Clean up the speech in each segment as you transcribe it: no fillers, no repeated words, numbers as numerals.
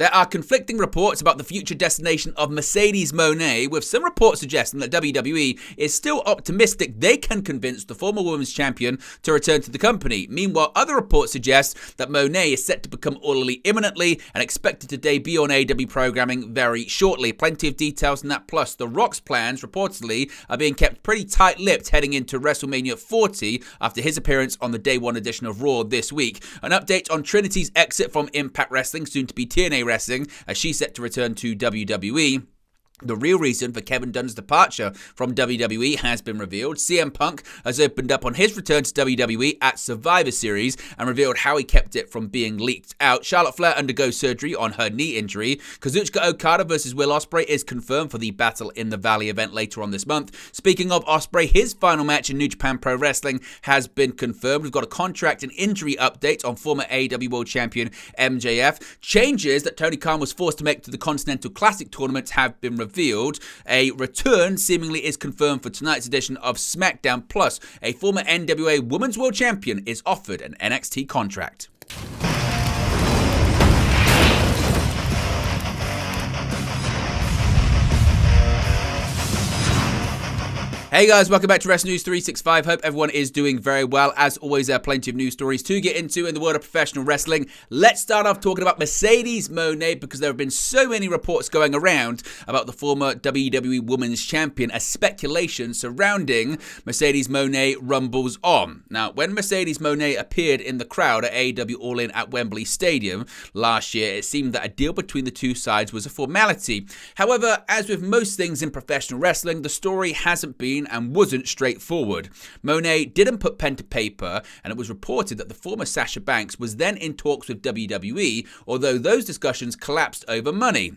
There are conflicting reports about the future destination of Mercedes Mone, with some reports suggesting that WWE is still optimistic they can convince the former women's champion to return to the company. Meanwhile, other reports suggest that Mone is set to become All Elite imminently and expected to debut on AEW programming very shortly. Plenty of details on that, plus The Rock's plans reportedly are being kept pretty tight-lipped heading into WrestleMania 40 after his appearance on the Day 1 edition of Raw this week. An update on Trinity's exit from Impact Wrestling, soon to be TNA Wrestling, as she's set to return to WWE. The real reason for Kevin Dunn's departure from WWE has been revealed. CM Punk has opened up on his return to WWE at Survivor Series and revealed how he kept it from being leaked out. Charlotte Flair undergoes surgery on her knee injury. Kazuchika Okada versus Will Ospreay is confirmed for the Battle in the Valley event later on this month. Speaking of Ospreay, his final match in New Japan Pro Wrestling has been confirmed. We've got a contract and injury update on former AEW World Champion MJF. Changes that Tony Khan was forced to make to the Continental Classic tournament have been revealed. A return seemingly is confirmed for tonight's edition of SmackDown, plus a former NWA Women's World Champion is offered an NXT contract. Hey guys, welcome back to Wrestling News 365. Hope everyone is doing very well. As always, there are plenty of news stories to get into in the world of professional wrestling. Let's start off talking about Mercedes Mone, because there have been so many reports going around about the former WWE Women's Champion as speculation surrounding Mercedes Mone rumbles on. Now, when Mercedes Mone appeared in the crowd at AEW All In at Wembley Stadium last year, it seemed that a deal between the two sides was a formality. However, as with most things in professional wrestling, the story hasn't been and wasn't straightforward. Mone didn't put pen to paper, and it was reported that the former Sasha Banks was then in talks with WWE, although those discussions collapsed over money.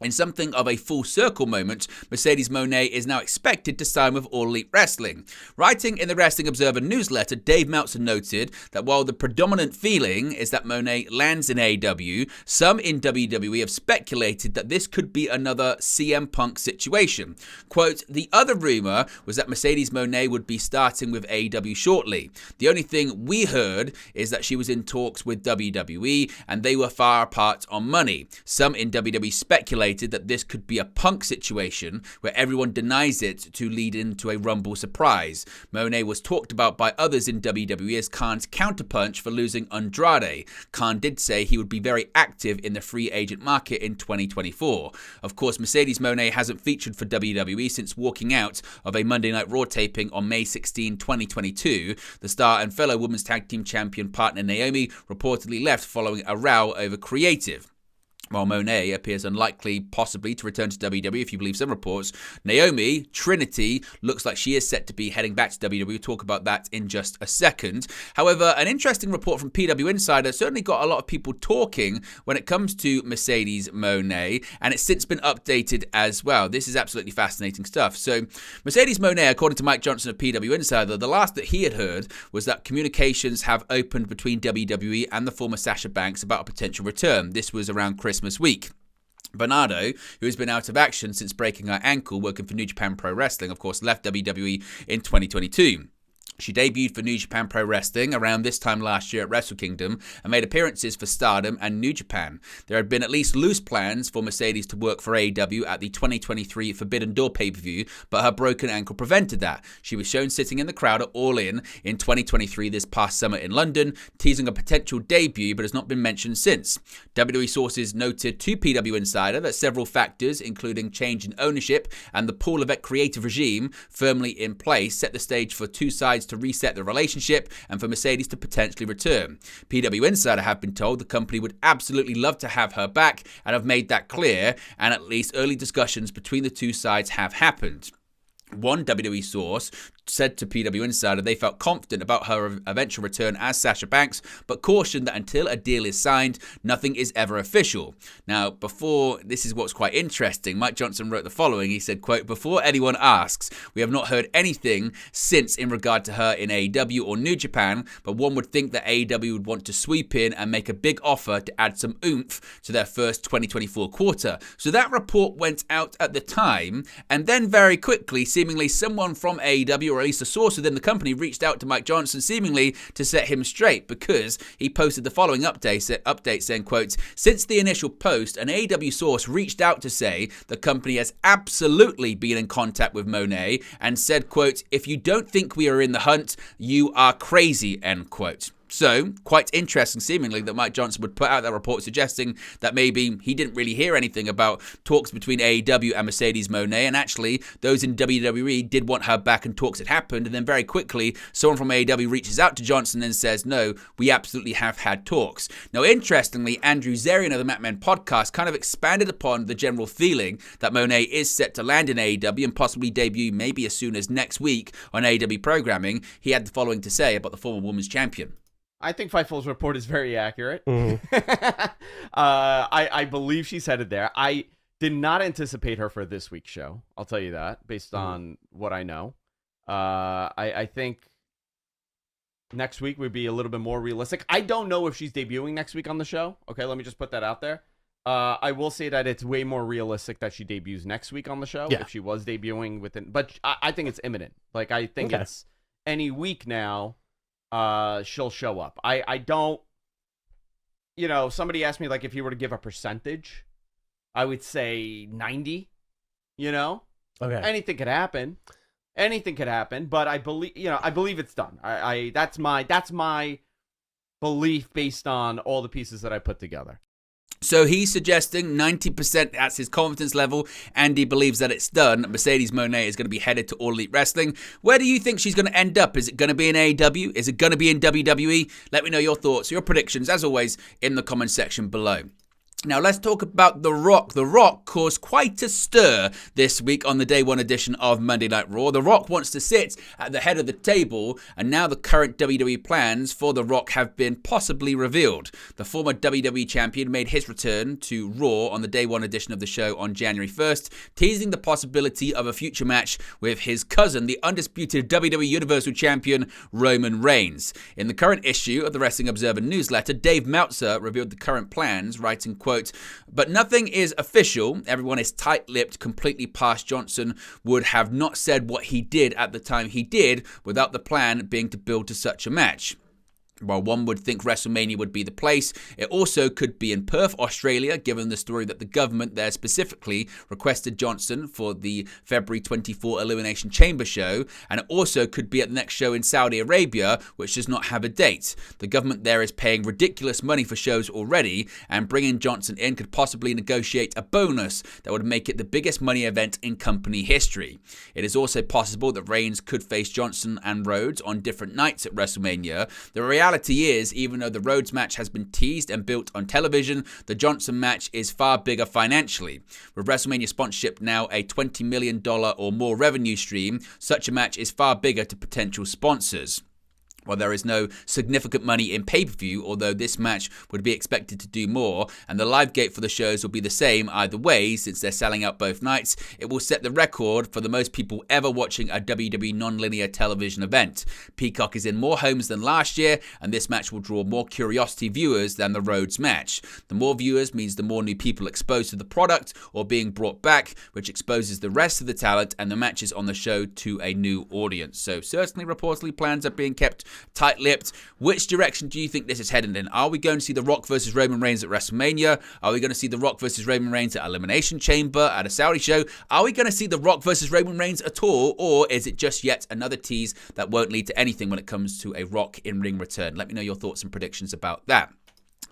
In something of a full circle moment, Mercedes Mone is now expected to sign with All Elite Wrestling. Writing in the Wrestling Observer newsletter, Dave Meltzer noted that while the predominant feeling is that Mone lands in AEW, some in WWE have speculated that this could be another CM Punk situation. Quote, the other rumor was that Mercedes Mone would be starting with AEW shortly. The only thing we heard is that she was in talks with WWE and they were far apart on money. Some in WWE speculated that this could be a Punk situation where everyone denies it to lead into a Rumble surprise. Mone was talked about by others in WWE as Khan's counterpunch for losing Andrade. Khan did say he would be very active in the free agent market in 2024. Of course, Mercedes Mone hasn't featured for WWE since walking out of a Monday Night Raw taping on May 16, 2022. The star and fellow Women's Tag Team Champion partner Naomi reportedly left following a row over creative. While Mone appears unlikely possibly to return to WWE, if you believe some reports, Naomi, Trinity, looks like she is set to be heading back to WWE. We'll talk about that in just a second. However, an interesting report from PW Insider certainly got a lot of people talking when it comes to Mercedes Mone, and it's since been updated as well. This is absolutely fascinating stuff. So, Mercedes Mone, according to Mike Johnson of PW Insider, the last that he had heard was that communications have opened between WWE and the former Sasha Banks about a potential return. This was around Christmas week. Bernardo, who has been out of action since breaking her ankle working for New Japan Pro Wrestling, of course, left WWE in 2022. She debuted for New Japan Pro Wrestling around this time last year at Wrestle Kingdom and made appearances for Stardom and New Japan. There had been at least loose plans for Mercedes to work for AEW at the 2023 Forbidden Door pay-per-view, but her broken ankle prevented that. She was shown sitting in the crowd at All In 2023 this past summer in London, teasing a potential debut, but has not been mentioned since. WWE sources noted to PW Insider that several factors, including change in ownership and the Paul Levesque creative regime firmly in place, set the stage for two sides to reset the relationship and for Mercedes to potentially return. PW Insider have been told the company would absolutely love to have her back and have made that clear, and at least early discussions between the two sides have happened. One WWE source said to PW Insider they felt confident about her eventual return as Sasha Banks, but cautioned that until a deal is signed, nothing is ever official. Now, this is what's quite interesting. Mike Johnson wrote the following. He said, quote, before anyone asks, we have not heard anything since in regard to her in AEW or New Japan, but one would think that AEW would want to sweep in and make a big offer to add some oomph to their first 2024 quarter. So that report went out at the time, and then very quickly, seemingly seemingly someone from AEW, or at least a source within the company, reached out to Mike Johnson seemingly to set him straight, because he posted the following update saying, quote, "Since the initial post, an AEW source reached out to say the company has absolutely been in contact with Mone and said, quote, 'If you don't think we are in the hunt, you are crazy,' end quote." So, quite interesting seemingly that Mike Johnson would put out that report suggesting that maybe he didn't really hear anything about talks between AEW and Mercedes Mone, and actually those in WWE did want her back and talks had happened, and then very quickly someone from AEW reaches out to Johnson and says, no, we absolutely have had talks. Now, interestingly, Andrew Zarian of the Mat Men podcast kind of expanded upon the general feeling that Mone is set to land in AEW and possibly debut maybe as soon as next week on AEW programming. He had the following to say about the former women's champion. I think Fightful's report is very accurate. Mm-hmm. I believe she's headed there. I did not anticipate her for this week's show. I'll tell you that, based on what I know. I think next week would be a little bit more realistic. I don't know if she's debuting next week on the show. Okay, let me just put that out there. I will say that it's way more realistic that she debuts next week on the show if she was debuting within. But I think it's imminent. Like, I think it's any week now. She'll show up. I don't, somebody asked me, like, if you were to give a percentage, I would say 90, Okay. Anything could happen. But I believe it's done. That's my belief based on all the pieces that I put together. So he's suggesting 90%, that's his confidence level, and he believes that it's done. Mercedes Mone is going to be headed to All Elite Wrestling. Where do you think she's going to end up? Is it going to be in AEW? Is it going to be in WWE? Let me know your thoughts, your predictions, as always, in the comment section below. Now, let's talk about The Rock. The Rock caused quite a stir this week on the Day 1 edition of Monday Night Raw. The Rock wants to sit at the head of the table, and now the current WWE plans for The Rock have been possibly revealed. The former WWE champion made his return to Raw on the Day 1 edition of the show on January 1st, teasing the possibility of a future match with his cousin, the undisputed WWE Universal Champion, Roman Reigns. In the current issue of the Wrestling Observer newsletter, Dave Meltzer revealed the current plans, writing, quote, "But nothing is official. Everyone is tight-lipped, completely past Johnson would have not said what he did at the time he did without the plan being to build to such a match. While one would think WrestleMania would be the place, it also could be in Perth, Australia, given the story that the government there specifically requested Johnson for the February 24 Elimination Chamber show, and it also could be at the next show in Saudi Arabia, which does not have a date. The government there is paying ridiculous money for shows already, and bringing Johnson in could possibly negotiate a bonus that would make it the biggest money event in company history. It is also possible that Reigns could face Johnson and Rhodes on different nights at WrestleMania. The reality is, even though the Rhodes match has been teased and built on television, the Johnson match is far bigger financially. With WrestleMania sponsorship now a $20 million or more revenue stream, such a match is far bigger to potential sponsors. While there is no significant money in pay-per-view, although this match would be expected to do more, and the live gate for the shows will be the same either way since they're selling out both nights, it will set the record for the most people ever watching a WWE non-linear television event. Peacock is in more homes than last year, and this match will draw more curiosity viewers than the Rhodes match. The more viewers means the more new people exposed to the product or being brought back, which exposes the rest of the talent and the matches on the show to a new audience. So certainly, reportedly, plans are being kept tight-lipped. Which direction do you think this is heading in? Are we going to see The Rock versus Roman Reigns at WrestleMania? Are we going to see The Rock versus Roman Reigns at Elimination Chamber, at a Saudi show? Are we going to see The Rock versus Roman Reigns at all? Or is it just yet another tease that won't lead to anything when it comes to a Rock in-ring return? Let me know your thoughts and predictions about that.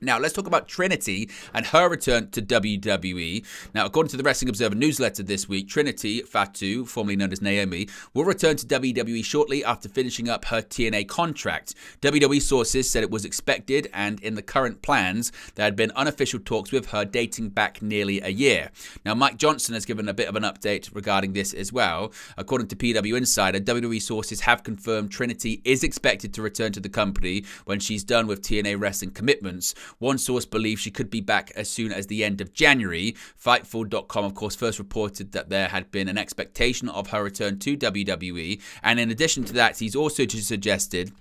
Now, let's talk about Trinity and her return to WWE. Now, according to the Wrestling Observer newsletter this week, Trinity Fatu, formerly known as Naomi, will return to WWE shortly after finishing up her TNA contract. WWE sources said it was expected, and in the current plans, there had been unofficial talks with her dating back nearly a year. Now, Mike Johnson has given a bit of an update regarding this as well. According to PW Insider, WWE sources have confirmed Trinity is expected to return to the company when she's done with TNA wrestling commitments. One source believes she could be back as soon as the end of January. Fightful.com, of course, first reported that there had been an expectation of her return to WWE. And in addition to that, he's also suggested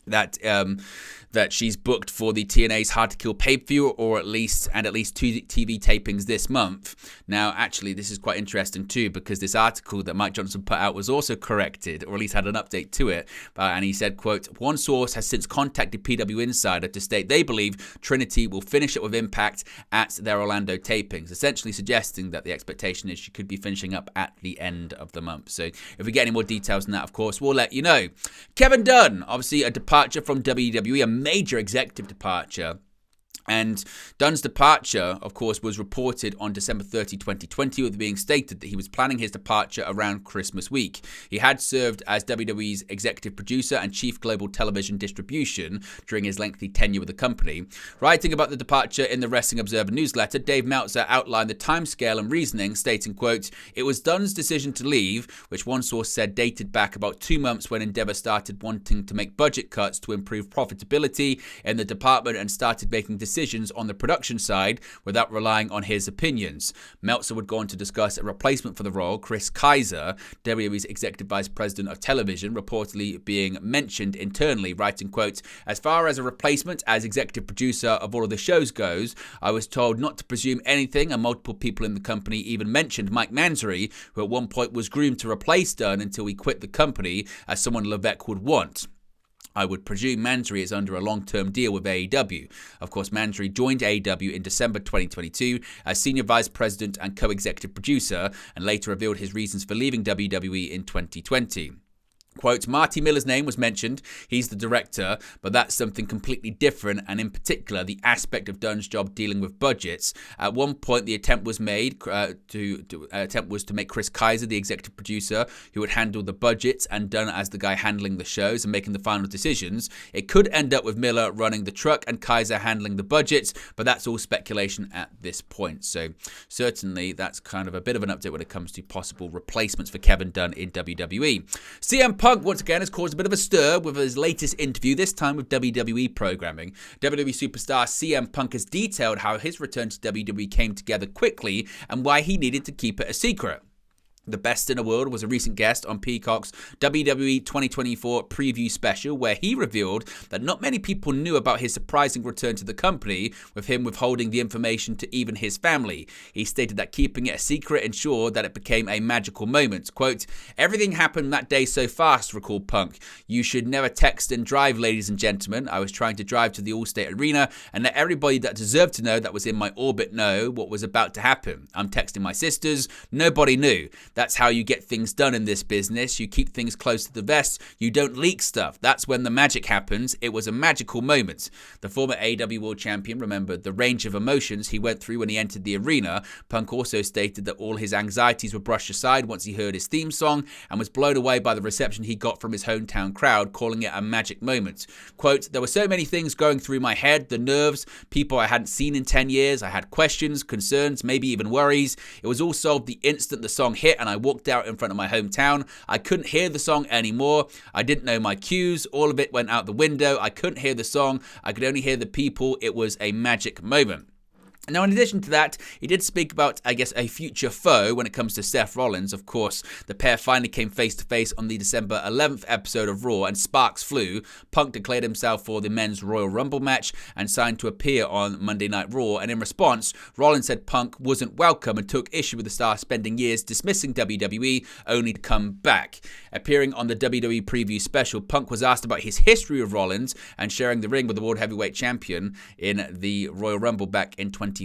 that she's booked for the TNA's Hard to Kill pay-per-view, or at least 2 TV tapings this month. Now, actually, this is quite interesting too, because this article that Mike Johnson put out was also corrected, or at least had an update to it. And he said, quote, "One source has since contacted PW Insider to state they believe Trinity will finish up with Impact at their Orlando tapings," essentially suggesting that the expectation is she could be finishing up at the end of the month. So if we get any more details on that, of course, we'll let you know. Kevin Dunn, obviously a departure from WWE, a major executive departure. And Dunn's departure, of course, was reported on December 30, 2020, with it being stated that he was planning his departure around Christmas week. He had served as WWE's executive producer and chief global television distribution during his lengthy tenure with the company. Writing about the departure in the Wrestling Observer newsletter, Dave Meltzer outlined the timescale and reasoning, stating, quote, "It was Dunn's decision to leave, which one source said dated back about 2 months when Endeavor started wanting to make budget cuts to improve profitability in the department and started making decisions on the production side without relying on his opinions." Meltzer would go on to discuss a replacement for the role, Chris Kaiser, WWE's Executive Vice President of Television, reportedly being mentioned internally, writing, quote, "As far as a replacement as executive producer of all of the shows goes, I was told not to presume anything, and multiple people in the company even mentioned Mike Mansory, who at one point was groomed to replace Dunn until he quit the company, as someone Levesque would want. I would presume Mansory is under a long-term deal with AEW. Of course, Mansory joined AEW in December 2022 as Senior Vice President and Co-Executive Producer, and later revealed his reasons for leaving WWE in 2020. Quote, "Marty Miller's name was mentioned. He's the director, but that's something completely different, and in particular, the aspect of Dunn's job dealing with budgets. At one point, the attempt was made to make Chris Kaiser the executive producer who would handle the budgets, and Dunn as the guy handling the shows and making the final decisions. It could end up with Miller running the truck and Kaiser handling the budgets, but that's all speculation at this point." So certainly, that's kind of a bit of an update when it comes to possible replacements for Kevin Dunn in WWE. CM Punk, once again, has caused a bit of a stir with his latest interview, this time with WWE programming. WWE superstar CM Punk has detailed how his return to WWE came together quickly and why he needed to keep it a secret. The Best in the World was a recent guest on Peacock's WWE 2024 preview special, where he revealed that not many people knew about his surprising return to the company, with him withholding the information to even his family. He stated that keeping it a secret ensured that it became a magical moment. Quote, "Everything happened that day so fast," recalled Punk. "You should never text and drive, ladies and gentlemen. I was trying to drive to the Allstate Arena and let everybody that deserved to know that was in my orbit know what was about to happen. I'm texting my sisters. Nobody knew. That's how you get things done in this business. You keep things close to the vest. You don't leak stuff. That's when the magic happens. It was a magical moment." The former AEW World Champion remembered the range of emotions he went through when he entered the arena. Punk also stated that all his anxieties were brushed aside once he heard his theme song and was blown away by the reception he got from his hometown crowd, calling it a magic moment. Quote, "There were so many things going through my head, the nerves, people I hadn't seen in 10 years. I had questions, concerns, maybe even worries. It was all solved the instant the song hit and I walked out in front of my hometown. I couldn't hear the song anymore. I didn't know my cues. All of it went out the window. I couldn't hear the song. I could only hear the people. It was a magic moment." Now, in addition to that, he did speak about, I guess, a future foe when it comes to Seth Rollins. Of course, the pair finally came face-to-face on the December 11th episode of Raw, and sparks flew. Punk declared himself for the men's Royal Rumble match and signed to appear on Monday Night Raw, and in response, Rollins said Punk wasn't welcome and took issue with the star spending years dismissing WWE only to come back. Appearing on the WWE preview special, Punk was asked about his history with Rollins and sharing the ring with the World Heavyweight Champion in the Royal Rumble back in 2014.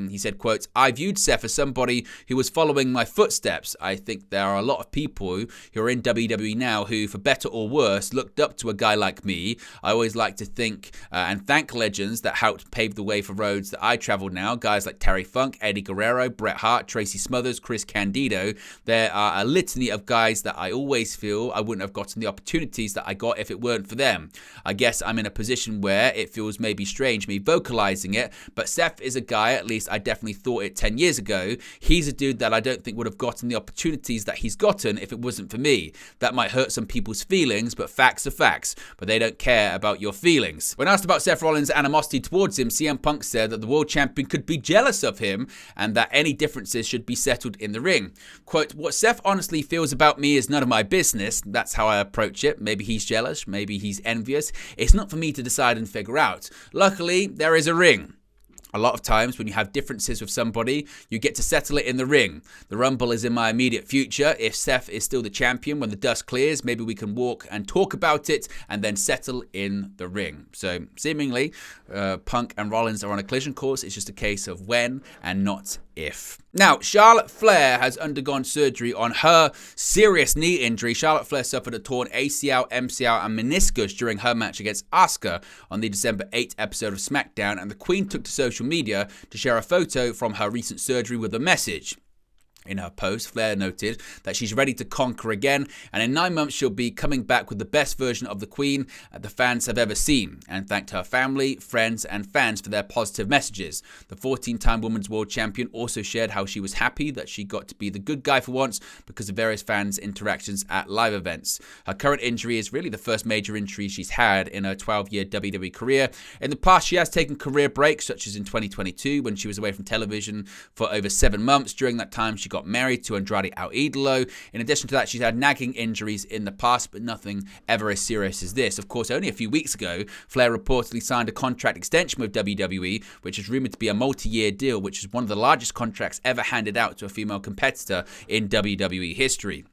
He said, quote, "I viewed Seth as somebody who was following my footsteps. I think there are a lot of people who are in WWE now who, for better or worse, looked up to a guy like me. I always like to think and thank legends that helped pave the way for roads that I travel now. Guys like Terry Funk, Eddie Guerrero, Bret Hart, Tracy Smothers, Chris Candido. There are a litany of guys that I always feel I wouldn't have gotten the opportunities that I got if it weren't for them. I guess I'm in a position where it feels maybe strange me vocalizing it, but Seth is a guy, at least I definitely thought it 10 years ago, he's a dude that I don't think would have gotten the opportunities that he's gotten if it wasn't for me. That might hurt some people's feelings, but facts are facts, but they don't care about your feelings. When asked about Seth Rollins' animosity towards him, CM Punk said that the world champion could be jealous of him and that any differences should be settled in the ring. Quote, what Seth honestly feels about me is none of my business. That's how I approach it. Maybe he's jealous, maybe he's envious. It's not for me to decide and figure out. Luckily, there is a ring. A lot of times when you have differences with somebody, you get to settle it in the ring. The Rumble is in my immediate future. If Seth is still the champion, when the dust clears, maybe we can walk and talk about it and then settle in the ring. So seemingly, Punk and Rollins are on a collision course. It's just a case of when and not if. Now, Charlotte Flair has undergone surgery on her serious knee injury. Charlotte Flair suffered a torn ACL, MCL, and meniscus during her match against Asuka on the December 8th episode of SmackDown, and the Queen took to social media to share a photo from her recent surgery with a message. In her post, Flair noted that she's ready to conquer again, and in 9 months she'll be coming back with the best version of the Queen the fans have ever seen, and thanked her family, friends, and fans for their positive messages. The 14-time Women's World Champion also shared how she was happy that she got to be the good guy for once because of various fans' interactions at live events. Her current injury is really the first major injury she's had in her 12-year WWE career. In the past, she has taken career breaks, such as in 2022 when she was away from television for over 7 months. During that time, she got married to Andrade Idolo. In addition to that, she's had nagging injuries in the past, but nothing ever as serious as this. Of course, only a few weeks ago, Flair reportedly signed a contract extension with WWE, which is rumored to be a multi-year deal, which is one of the largest contracts ever handed out to a female competitor in WWE history.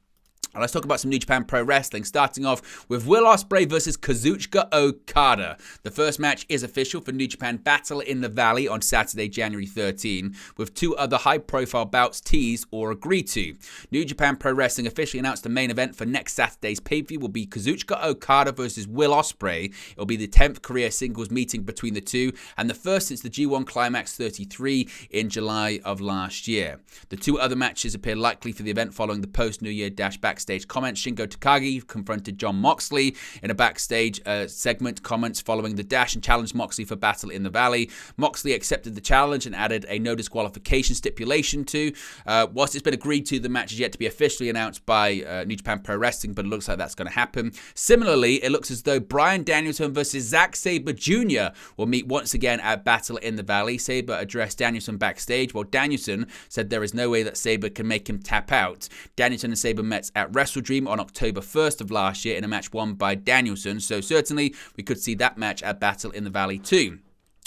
Let's talk about some New Japan Pro Wrestling, starting off with Will Ospreay versus Kazuchika Okada. The first match is official for New Japan Battle in the Valley on Saturday, January 13, with 2 other high-profile bouts teased or agreed to. New Japan Pro Wrestling officially announced the main event for next Saturday's pay-per-view will be Kazuchika Okada versus Will Ospreay. It will be the 10th career singles meeting between the two, and the first since the G1 Climax 33 in July of last year. The 2 other matches appear likely for the event following the post-New Year backstage comments. Shingo Takagi confronted Jon Moxley in a backstage segment comments following the dash and challenged Moxley for Battle in the Valley. Moxley accepted the challenge and added a no disqualification stipulation to. Whilst it's been agreed to, the match is yet to be officially announced by New Japan Pro Wrestling, but it looks like that's going to happen. Similarly, it looks as though Bryan Danielson versus Zack Sabre Jr. will meet once again at Battle in the Valley. Sabre addressed Danielson backstage, while Danielson said there is no way that Sabre can make him tap out. Danielson and Sabre met at Wrestle Dream on October 1st of last year in a match won by Danielson, so certainly we could see that match at Battle in the Valley too.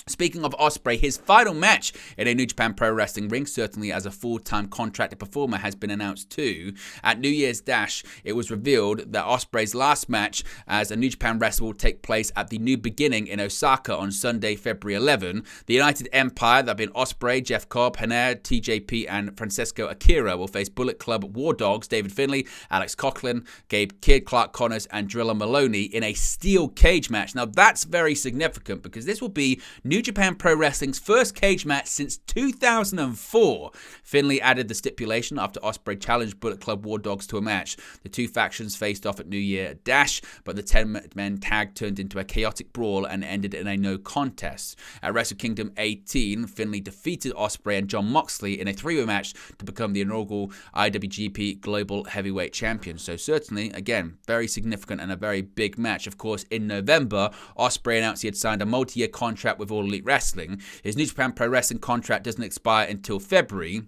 Speaking of Ospreay, his final match in a New Japan Pro Wrestling ring, certainly as a full-time contracted performer, has been announced too. At New Year's Dash, it was revealed that Ospreay's last match as a New Japan wrestler will take place at the New Beginning in Osaka on Sunday, February 11. The United Empire, that have been Ospreay, Jeff Cobb, Haner, TJP, and Francesco Akira, will face Bullet Club War Dogs, David Finlay, Alex Coughlin, Gabe Kidd, Clark Connors, and Drilla Maloney in a steel cage match. Now that's very significant because this will be New Japan Pro Wrestling's first cage match since 2004. Finlay added the stipulation after Ospreay challenged Bullet Club War Dogs to a match. The 2 factions faced off at New Year Dash, but the 10-man tag turned into a chaotic brawl and ended in a no contest. At Wrestle Kingdom 18, Finlay defeated Ospreay and Jon Moxley in a 3-way match to become the inaugural IWGP Global Heavyweight Champion. So certainly, again, very significant and a very big match. Of course, in November, Ospreay announced he had signed a multi-year contract with All Elite Wrestling. His New Japan Pro Wrestling contract doesn't expire until February.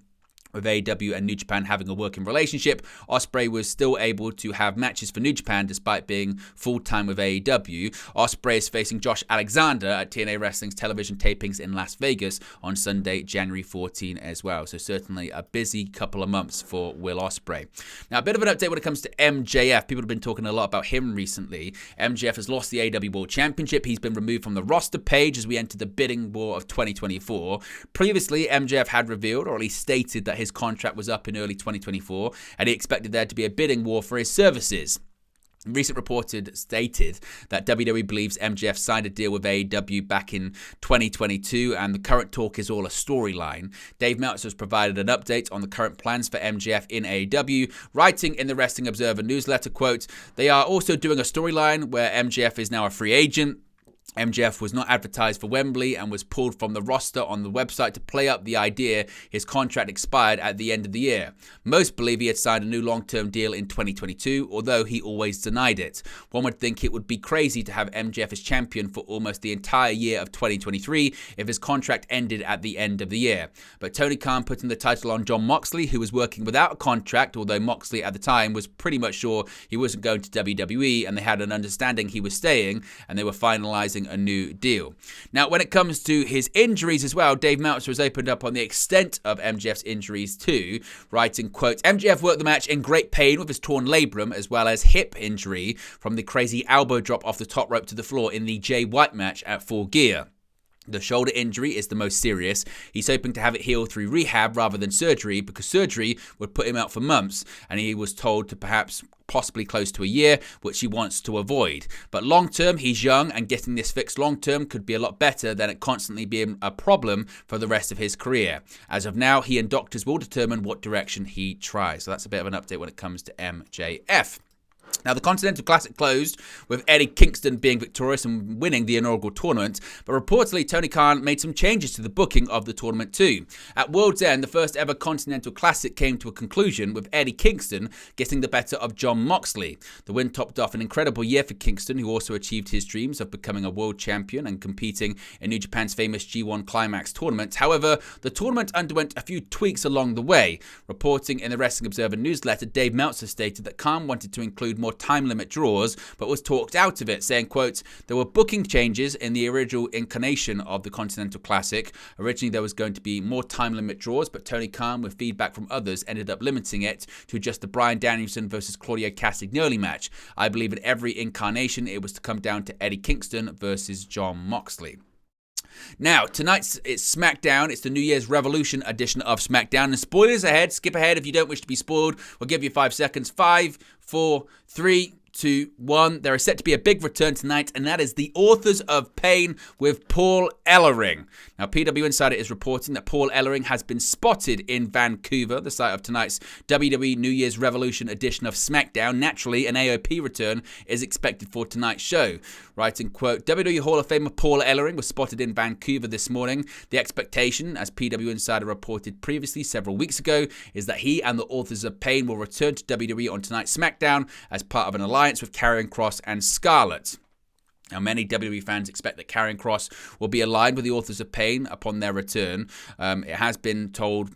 With AEW and New Japan having a working relationship, Ospreay was still able to have matches for New Japan despite being full-time with AEW. Ospreay is facing Josh Alexander at TNA Wrestling's television tapings in Las Vegas on Sunday, January 14 as well. So certainly a busy couple of months for Will Ospreay. Now, a bit of an update when it comes to MJF. People have been talking a lot about him recently. MJF has lost the AEW World Championship. He's been removed from the roster page as we enter the bidding war of 2024. Previously, MJF had revealed, or at least stated, that his contract was up in early 2024 and he expected there to be a bidding war for his services. Recent reported stated that WWE believes MJF signed a deal with AEW back in 2022 and the current talk is all a storyline. Dave Meltzer has provided an update on the current plans for MJF in AEW, writing in the Wrestling Observer newsletter, quote, "They are also doing a storyline where MJF is now a free agent. MJF was not advertised for Wembley and was pulled from the roster on the website to play up the idea his contract expired at the end of the year. Most believe he had signed a new long-term deal in 2022, although he always denied it. One would think it would be crazy to have MJF as champion for almost the entire year of 2023 if his contract ended at the end of the year. But Tony Khan putting the title on Jon Moxley, who was working without a contract, although Moxley at the time was pretty much sure he wasn't going to WWE, and they had an understanding he was staying, and they were finalizing a new deal. Now, when it comes to his injuries as well, Dave Meltzer has opened up on the extent of MJF's injuries too, writing, quote, MJF worked the match in great pain with his torn labrum as well as hip injury from the crazy elbow drop off the top rope to the floor in the Jay White match at Full Gear. The shoulder injury is the most serious. He's hoping to have it healed through rehab rather than surgery, because surgery would put him out for months, and he was told to possibly close to a year, which he wants to avoid. But long term, he's young, and getting this fixed long term could be a lot better than it constantly being a problem for the rest of his career. As of now, he and doctors will determine what direction he tries. So that's a bit of an update when it comes to MJF. Now, the Continental Classic closed with Eddie Kingston being victorious and winning the inaugural tournament, but reportedly Tony Khan made some changes to the booking of the tournament too. At World's End, the first ever Continental Classic came to a conclusion with Eddie Kingston getting the better of Jon Moxley. The win topped off an incredible year for Kingston, who also achieved his dreams of becoming a world champion and competing in New Japan's famous G1 Climax tournament. However, the tournament underwent a few tweaks along the way. Reporting in the Wrestling Observer newsletter, Dave Meltzer stated that Khan wanted to include more time limit draws, but was talked out of it, saying, quote, there were booking changes in the original incarnation of the Continental Classic. Originally, there was going to be more time limit draws, but Tony Khan, with feedback from others, ended up limiting it to just the Bryan Danielson versus Claudio Castagnoli match. I believe in every incarnation, it was to come down to Eddie Kingston versus Jon Moxley. Now, tonight's it's SmackDown. It's the New Year's Revolution edition of SmackDown. And spoilers ahead. Skip ahead if you don't wish to be spoiled. We'll give you 5 seconds. 5, 4, 3, 2, 1. There is set to be a big return tonight, and that is the Authors of Pain with Paul Ellering. Now, PW Insider is reporting that Paul Ellering has been spotted in Vancouver, the site of tonight's WWE New Year's Revolution edition of SmackDown. Naturally, an AOP return is expected for tonight's show. Writing, quote, WWE Hall of Famer Paul Ellering was spotted in Vancouver this morning. The expectation, as PW Insider reported previously several weeks ago, is that he and the Authors of Pain will return to WWE on tonight's SmackDown as part of an alliance with Karrion Kross and Scarlett. Now, many WWE fans expect that Karrion Kross will be aligned with the Authors of Pain upon their return. It has been told,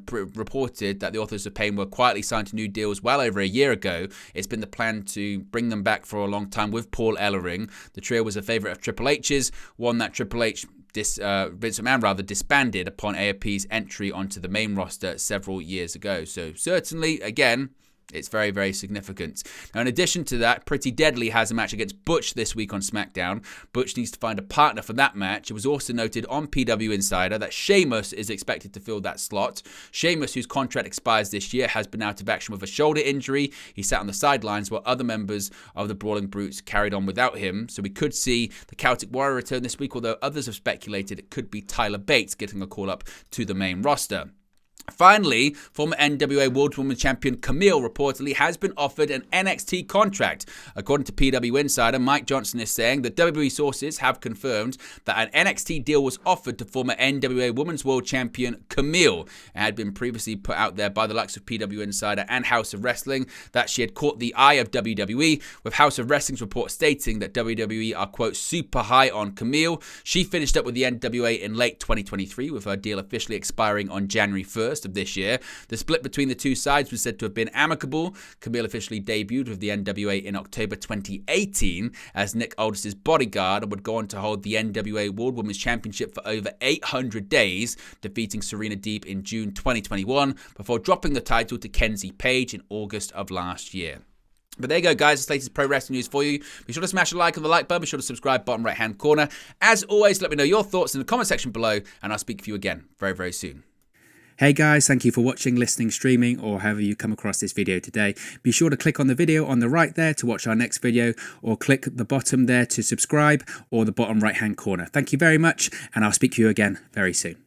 reported that the Authors of Pain were quietly signed to new deals well over a year ago. It's been the plan to bring them back for a long time with Paul Ellering. The trio was a favorite of Triple H's, one that Triple H Vince McMahon disbanded upon AOP's entry onto the main roster several years ago. So certainly, again, it's very, very significant. Now, in addition to that, Pretty Deadly has a match against Butch this week on SmackDown. Butch needs to find a partner for that match. It was also noted on PW Insider that Sheamus is expected to fill that slot. Sheamus, whose contract expires this year, has been out of action with a shoulder injury. He sat on the sidelines while other members of the Brawling Brutes carried on without him. So we could see the Celtic Warrior return this week, although others have speculated it could be Tyler Bates getting a call up to the main roster. Finally, former NWA World Women's Champion Camille reportedly has been offered an NXT contract. According to PW Insider, Mike Johnson is saying that WWE sources have confirmed that an NXT deal was offered to former NWA Women's World Champion Camille. It had been previously put out there by the likes of PW Insider and House of Wrestling that she had caught the eye of WWE, with House of Wrestling's report stating that WWE are, quote, super high on Camille. She finished up with the NWA in late 2023, with her deal officially expiring on January 1st of this year. The split between the two sides was said to have been amicable. Camille officially debuted with the NWA in October 2018 as Nick Aldis's bodyguard and would go on to hold the NWA World Women's Championship for over 800 days, defeating Serena Deeb in June 2021 before dropping the title to Kenzie Page in August of last year. But there you go, guys. This latest pro wrestling news for you. Be sure to smash a like on the like button. Be sure to subscribe, bottom right-hand corner. As always, let me know your thoughts in the comment section below, and I'll speak to you again very, very soon. Hey guys, thank you for watching, listening, streaming, or however you come across this video today. Be sure to click on the video on the right there to watch our next video, or click the bottom there to subscribe, or the bottom right hand corner. Thank you very much, and I'll speak to you again very soon.